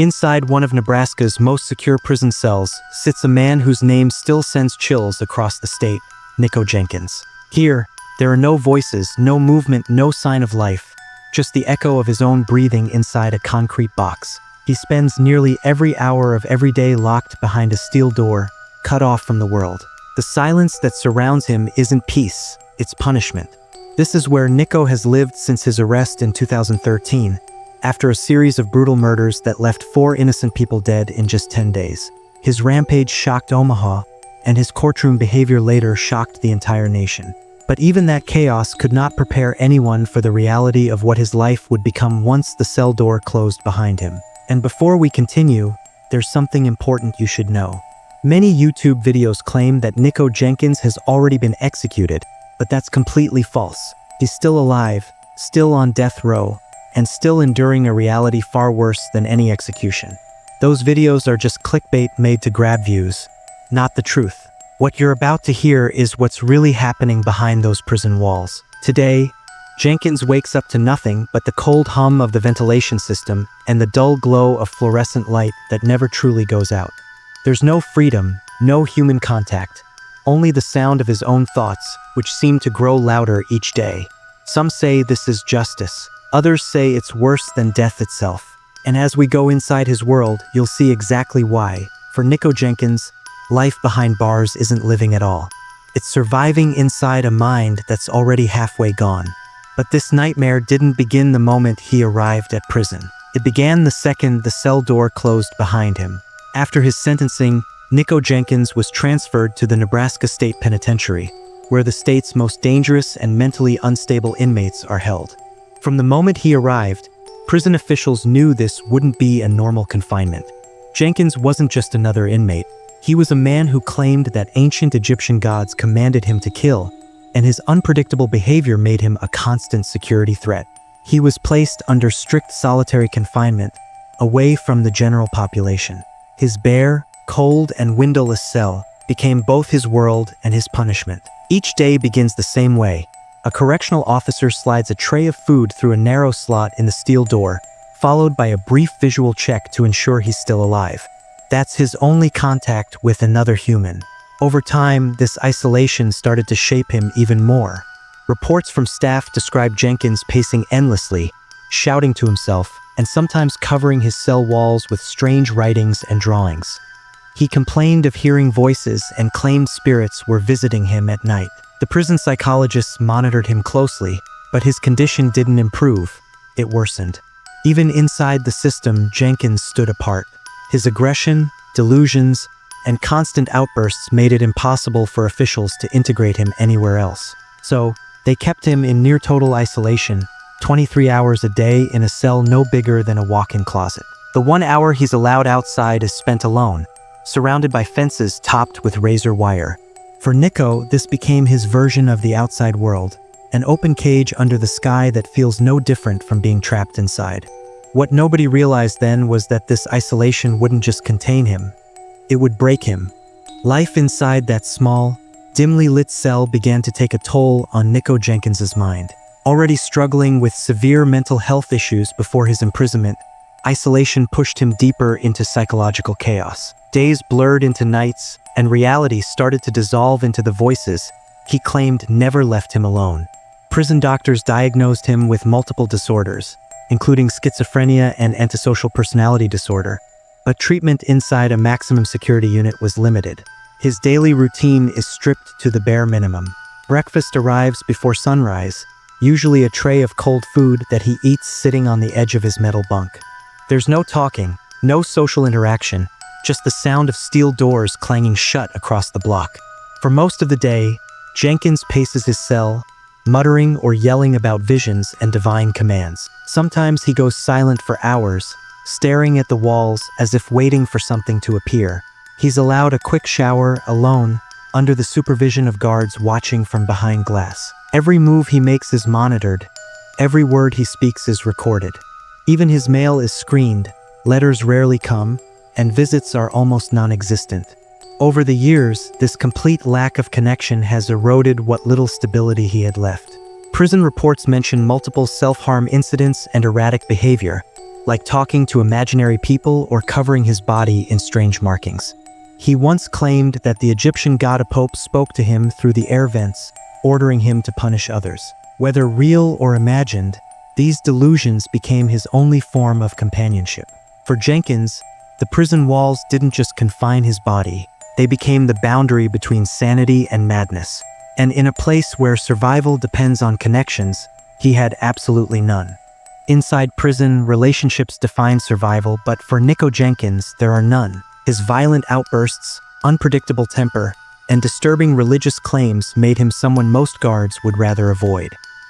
Inside one of Nebraska's most secure prison cells sits a man whose name still sends chills across the state, Nikko Jenkins. Here, there are no voices, no movement, no sign of life, just the echo of his own breathing inside a concrete box. He spends nearly every hour of every day locked behind a steel door, cut off from the world. The silence that surrounds him isn't peace, it's punishment. This is where Nikko has lived since his arrest in 2013, after a series of brutal murders that left 4 innocent people dead in just 10 days. His rampage shocked Omaha, and his courtroom behavior later shocked the entire nation. But even that chaos could not prepare anyone for the reality of what his life would become once the cell door closed behind him. And before we continue, there's something important you should know. Many YouTube videos claim that Nikko Jenkins has already been executed, but that's completely false. He's still alive, still on death row, and still enduring a reality far worse than any execution. Those videos are just clickbait made to grab views, not the truth. What you're about to hear is what's really happening behind those prison walls. Today, Jenkins wakes up to nothing but the cold hum of the ventilation system and the dull glow of fluorescent light that never truly goes out. There's no freedom, no human contact, only the sound of his own thoughts, which seem to grow louder each day. Some say this is justice. Others say it's worse than death itself. And as we go inside his world, you'll see exactly why. For Nikko Jenkins, life behind bars isn't living at all. It's surviving inside a mind that's already halfway gone. But this nightmare didn't begin the moment he arrived at prison. It began the second the cell door closed behind him. After his sentencing, Nikko Jenkins was transferred to the Nebraska State Penitentiary, where the state's most dangerous and mentally unstable inmates are held. From the moment he arrived, prison officials knew this wouldn't be a normal confinement. Jenkins wasn't just another inmate. He was a man who claimed that ancient Egyptian gods commanded him to kill, and his unpredictable behavior made him a constant security threat. He was placed under strict solitary confinement, away from the general population. His bare, cold, and windowless cell became both his world and his punishment. Each day begins the same way. A correctional officer slides a tray of food through a narrow slot in the steel door, followed by a brief visual check to ensure he's still alive. That's his only contact with another human. Over time, this isolation started to shape him even more. Reports from staff describe Jenkins pacing endlessly, shouting to himself, and sometimes covering his cell walls with strange writings and drawings. He complained of hearing voices and claimed spirits were visiting him at night. The prison psychologists monitored him closely, but his condition didn't improve, it worsened. Even inside the system, Jenkins stood apart. His aggression, delusions, and constant outbursts made it impossible for officials to integrate him anywhere else. So, they kept him in near total isolation, 23 hours a day in a cell no bigger than a walk-in closet. The 1 hour he's allowed outside is spent alone, surrounded by fences topped with razor wire. For Nikko, this became his version of the outside world, an open cage under the sky that feels no different from being trapped inside. What nobody realized then was that this isolation wouldn't just contain him, it would break him. Life inside that small, dimly lit cell began to take a toll on Nikko Jenkins's mind. Already struggling with severe mental health issues before his imprisonment, isolation pushed him deeper into psychological chaos. Days blurred into nights, and reality started to dissolve into the voices he claimed never left him alone. Prison doctors diagnosed him with multiple disorders, including schizophrenia and antisocial personality disorder, but treatment inside a maximum security unit was limited. His daily routine is stripped to the bare minimum. Breakfast arrives before sunrise, usually a tray of cold food that he eats sitting on the edge of his metal bunk. There's no talking, no social interaction, just the sound of steel doors clanging shut across the block. For most of the day, Jenkins paces his cell, muttering or yelling about visions and divine commands. Sometimes he goes silent for hours, staring at the walls as if waiting for something to appear. He's allowed a quick shower alone, under the supervision of guards watching from behind glass. Every move he makes is monitored, every word he speaks is recorded. Even his mail is screened, letters rarely come, and visits are almost non-existent. Over the years, this complete lack of connection has eroded what little stability he had left. Prison reports mention multiple self-harm incidents and erratic behavior, like talking to imaginary people or covering his body in strange markings. He once claimed that the Egyptian god Apop spoke to him through the air vents, ordering him to punish others. Whether real or imagined, these delusions became his only form of companionship. For Jenkins, the prison walls didn't just confine his body, they became the boundary between sanity and madness. And in a place where survival depends on connections, he had absolutely none. Inside prison, relationships define survival, but for Nikko Jenkins, there are none. His violent outbursts, unpredictable temper, and disturbing religious claims made him someone most guards would rather avoid.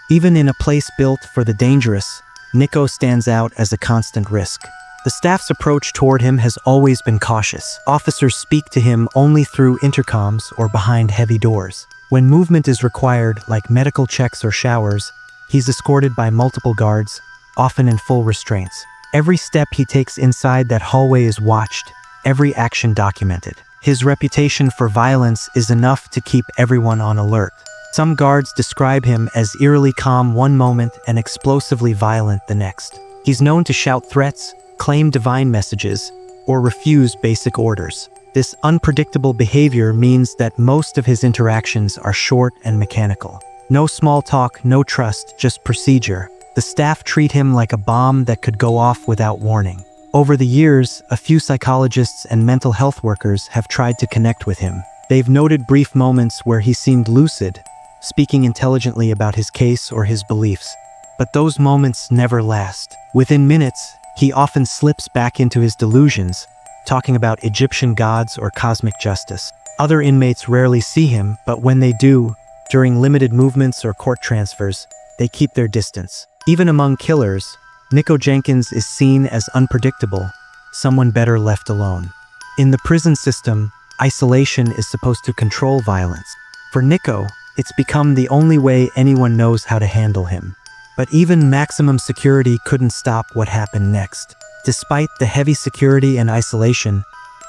Even in a place built for the dangerous, Nikko stands out as a constant risk. The staff's approach toward him has always been cautious. Officers speak to him only through intercoms or behind heavy doors. When movement is required, like medical checks or showers, he's escorted by multiple guards, often in full restraints. Every step he takes inside that hallway is watched, every action documented. His reputation for violence is enough to keep everyone on alert. Some guards describe him as eerily calm one moment and explosively violent the next. He's known to shout threats, claim divine messages, or refuse basic orders. This unpredictable behavior means that most of his interactions are short and mechanical. No small talk, no trust, just procedure. The staff treat him like a bomb that could go off without warning. Over the years, a few psychologists and mental health workers have tried to connect with him. They've noted brief moments where he seemed lucid, speaking intelligently about his case or his beliefs. But those moments never last. Within minutes, he often slips back into his delusions, talking about Egyptian gods or cosmic justice. Other inmates rarely see him, but when they do, during limited movements or court transfers, they keep their distance. Even among killers, Nikko Jenkins is seen as unpredictable, someone better left alone. In the prison system, isolation is supposed to control violence. For Nikko, it's become the only way anyone knows how to handle him. But even maximum security couldn't stop what happened next. Despite the heavy security and isolation,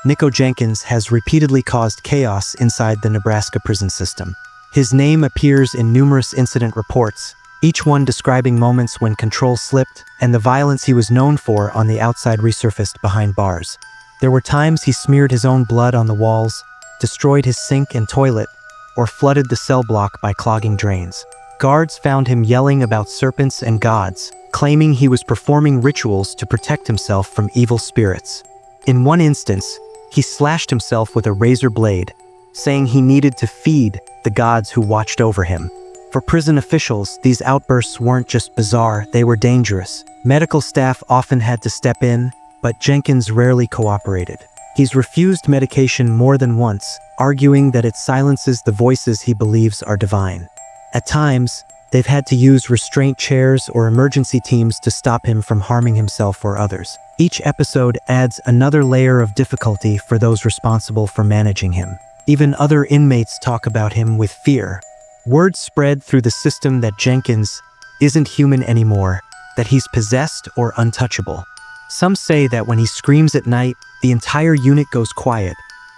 Nikko Jenkins has repeatedly caused chaos inside the Nebraska prison system. His name appears in numerous incident reports, each one describing moments when control slipped and the violence he was known for on the outside resurfaced behind bars. There were times he smeared his own blood on the walls, destroyed his sink and toilet, or flooded the cell block by clogging drains. Guards found him yelling about serpents and gods, claiming he was performing rituals to protect himself from evil spirits. In one instance, he slashed himself with a razor blade, saying he needed to feed the gods who watched over him. For prison officials, these outbursts weren't just bizarre, they were dangerous. Medical staff often had to step in, but Jenkins rarely cooperated. He's refused medication more than once, arguing that it silences the voices he believes are divine. At times, they've had to use restraint chairs or emergency teams to stop him from harming himself or others. Each episode adds another layer of difficulty for those responsible for managing him. Even other inmates talk about him with fear. Word spread through the system that Jenkins isn't human anymore, that he's possessed or untouchable. Some say that when he screams at night, the entire unit goes quiet,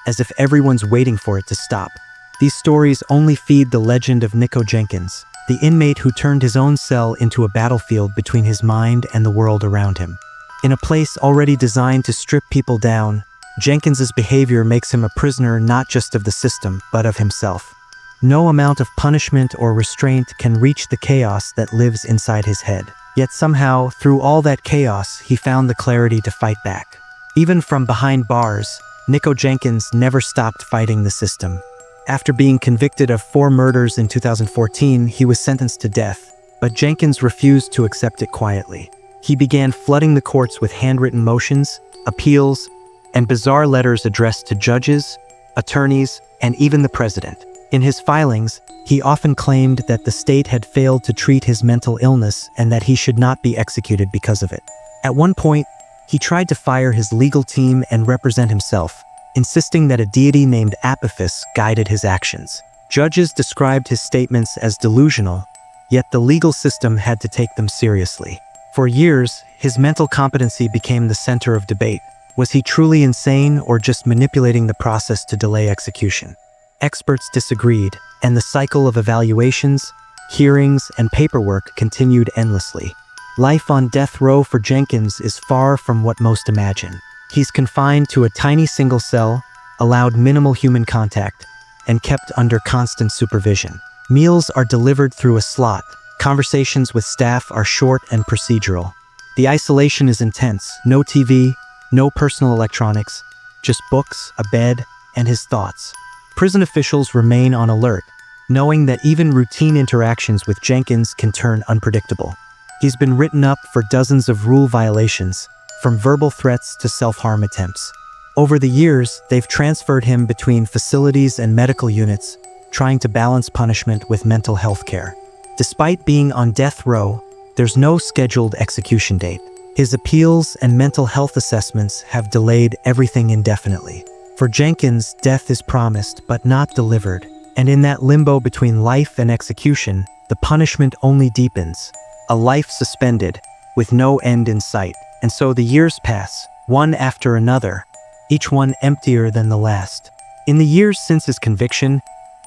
as if everyone's waiting for it to stop. These stories only feed the legend of Nikko Jenkins, the inmate who turned his own cell into a battlefield between his mind and the world around him. In a place already designed to strip people down, Jenkins's behavior makes him a prisoner not just of the system, but of himself. No amount of punishment or restraint can reach the chaos that lives inside his head. Yet somehow, through all that chaos, he found the clarity to fight back. Even from behind bars, Nikko Jenkins never stopped fighting the system. After being convicted of 4 murders in 2014, he was sentenced to death, but Jenkins refused to accept it quietly. He began flooding the courts with handwritten motions, appeals, and bizarre letters addressed to judges, attorneys, and even the president. In his filings, he often claimed that the state had failed to treat his mental illness and that he should not be executed because of it. At one point, he tried to fire his legal team and represent himself, insisting that a deity named Apophis guided his actions. Judges described his statements as delusional, yet the legal system had to take them seriously. For years, his mental competency became the center of debate. Was he truly insane or just manipulating the process to delay execution? Experts disagreed, and the cycle of evaluations, hearings, and paperwork continued endlessly. Life on death row for Jenkins is far from what most imagine. He's confined to a tiny single cell, allowed minimal human contact, and kept under constant supervision. Meals are delivered through a slot. Conversations with staff are short and procedural. The isolation is intense. No TV, no personal electronics, just books, a bed, and his thoughts. Prison officials remain on alert, knowing that even routine interactions with Jenkins can turn unpredictable. He's been written up for dozens of rule violations, from verbal threats to self-harm attempts. Over the years, they've transferred him between facilities and medical units, trying to balance punishment with mental health care. Despite being on death row, there's no scheduled execution date. His appeals and mental health assessments have delayed everything indefinitely. For Jenkins, death is promised but not delivered, and in that limbo between life and execution, the punishment only deepens. A life suspended, with no end in sight. And so the years pass, one after another, each one emptier than the last. In the years since his conviction,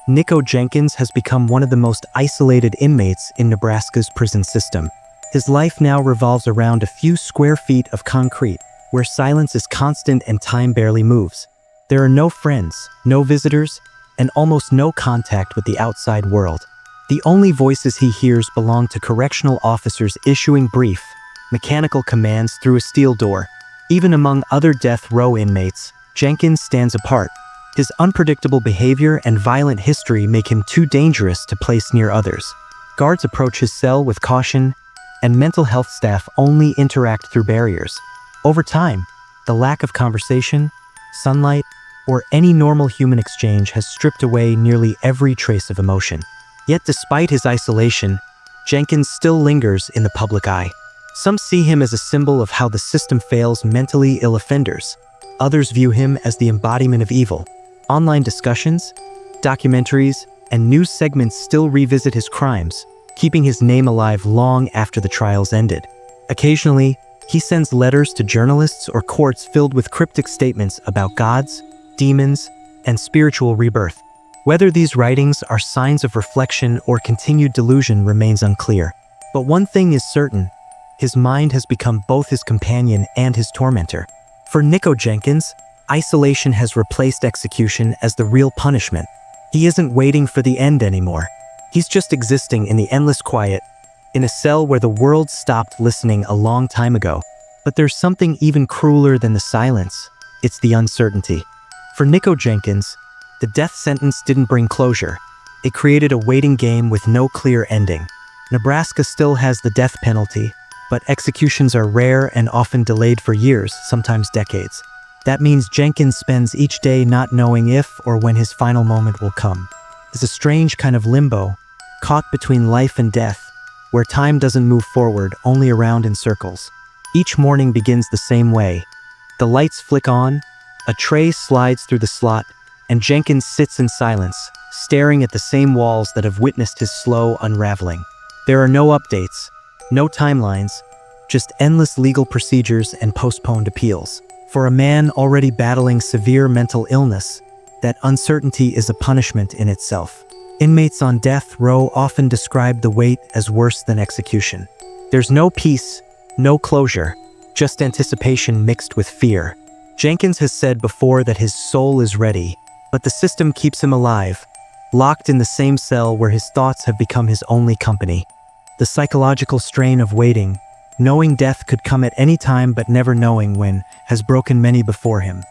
Nikko Jenkins has become one of the most isolated inmates in Nebraska's prison system. His life now revolves around a few square feet of concrete, where silence is constant and time barely moves. There are no friends, no visitors, and almost no contact with the outside world. The only voices he hears belong to correctional officers issuing brief, mechanical commands through a steel door. Even among other death row inmates, Jenkins stands apart. His unpredictable behavior and violent history make him too dangerous to place near others. Guards approach his cell with caution, and mental health staff only interact through barriers. Over time, the lack of conversation, sunlight, or any normal human exchange has stripped away nearly every trace of emotion. Yet despite his isolation, Jenkins still lingers in the public eye. Some see him as a symbol of how the system fails mentally ill offenders. Others view him as the embodiment of evil. Online discussions, documentaries, and news segments still revisit his crimes, keeping his name alive long after the trials ended. Occasionally, he sends letters to journalists or courts filled with cryptic statements about gods, demons, and spiritual rebirth. Whether these writings are signs of reflection or continued delusion remains unclear. But one thing is certain: his mind has become both his companion and his tormentor. For Nikko Jenkins, isolation has replaced execution as the real punishment. He isn't waiting for the end anymore. He's just existing in the endless quiet, in a cell where the world stopped listening a long time ago. But there's something even crueler than the silence. It's the uncertainty. For Nikko Jenkins, the death sentence didn't bring closure. It created a waiting game with no clear ending. Nebraska still has the death penalty, but executions are rare and often delayed for years, sometimes decades. That means Jenkins spends each day not knowing if or when his final moment will come. It's a strange kind of limbo, caught between life and death, where time doesn't move forward, only around in circles. Each morning begins the same way. The lights flick on, a tray slides through the slot, and Jenkins sits in silence, staring at the same walls that have witnessed his slow unraveling. There are no updates, no timelines, just endless legal procedures and postponed appeals. For a man already battling severe mental illness, that uncertainty is a punishment in itself. Inmates on death row often describe the wait as worse than execution. There's no peace, no closure, just anticipation mixed with fear. Jenkins has said before that his soul is ready, but the system keeps him alive, locked in the same cell where his thoughts have become his only company. The psychological strain of waiting, knowing death could come at any time but never knowing when, has broken many before him.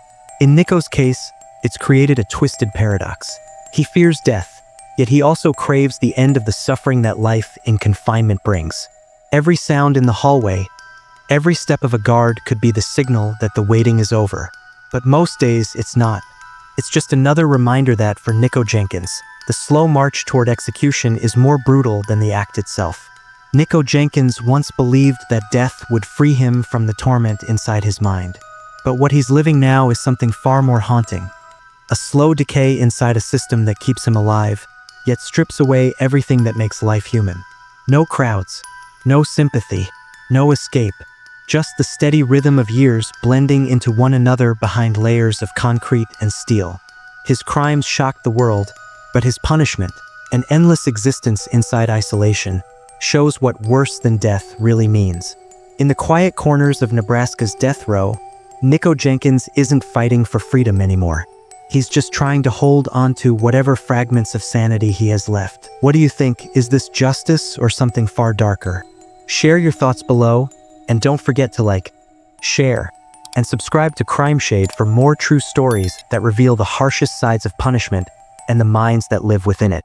In Nikko's case, it's created a twisted paradox. He fears death, yet he also craves the end of the suffering that life in confinement brings. Every sound in the hallway, every step of a guard could be the signal that the waiting is over. But most days, it's not. It's just another reminder that, for Nikko Jenkins, the slow march toward execution is more brutal than the act itself. Nikko Jenkins once believed that death would free him from the torment inside his mind. But what he's living now is something far more haunting. A slow decay inside a system that keeps him alive, yet strips away everything that makes life human. No crowds, no sympathy, no escape, just the steady rhythm of years blending into one another behind layers of concrete and steel. His crimes shocked the world, but his punishment, an endless existence inside isolation, shows what worse than death really means. In the quiet corners of Nebraska's death row, Nikko Jenkins isn't fighting for freedom anymore. He's just trying to hold on to whatever fragments of sanity he has left. What do you think? Is this justice or something far darker? Share your thoughts below, and don't forget to like, share, and subscribe to Crime Shade for more true stories that reveal the harshest sides of punishment and the minds that live within it.